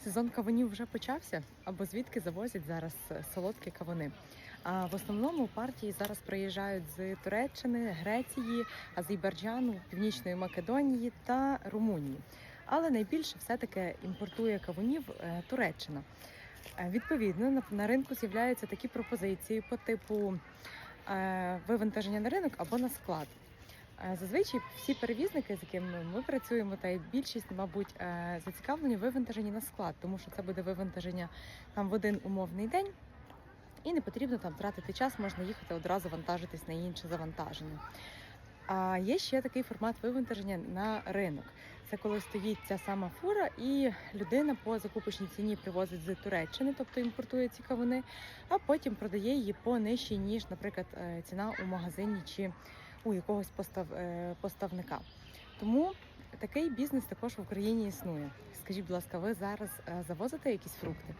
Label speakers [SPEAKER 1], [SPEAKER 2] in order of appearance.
[SPEAKER 1] Сезон кавунів вже почався, або звідки завозять зараз солодкі кавуни. А в основному партії зараз приїжджають з Туреччини, Греції, Азербайджану, Північної Македонії та Румунії. Але найбільше все-таки імпортує кавунів Туреччина. Відповідно, на ринку з'являються такі пропозиції по типу вивантаження на ринок або на склад. Зазвичай всі перевізники, з якими ми працюємо, та й більшість, мабуть, зацікавлені вивантажені на склад, тому що це буде вивантаження там в один умовний день, і не потрібно там тратити час, можна їхати одразу вантажитись на інше завантаження. А є ще такий формат вивантаження на ринок. Це коли стоїть ця сама фура, і людина по закупочній ціні привозить з Туреччини, тобто імпортує ці кавуни, а потім продає її по нижчій, ніж, наприклад, ціна у магазині чи у якогось поставника. Тому такий бізнес також в Україні існує. Скажіть, будь ласка, ви зараз завозите якісь фрукти?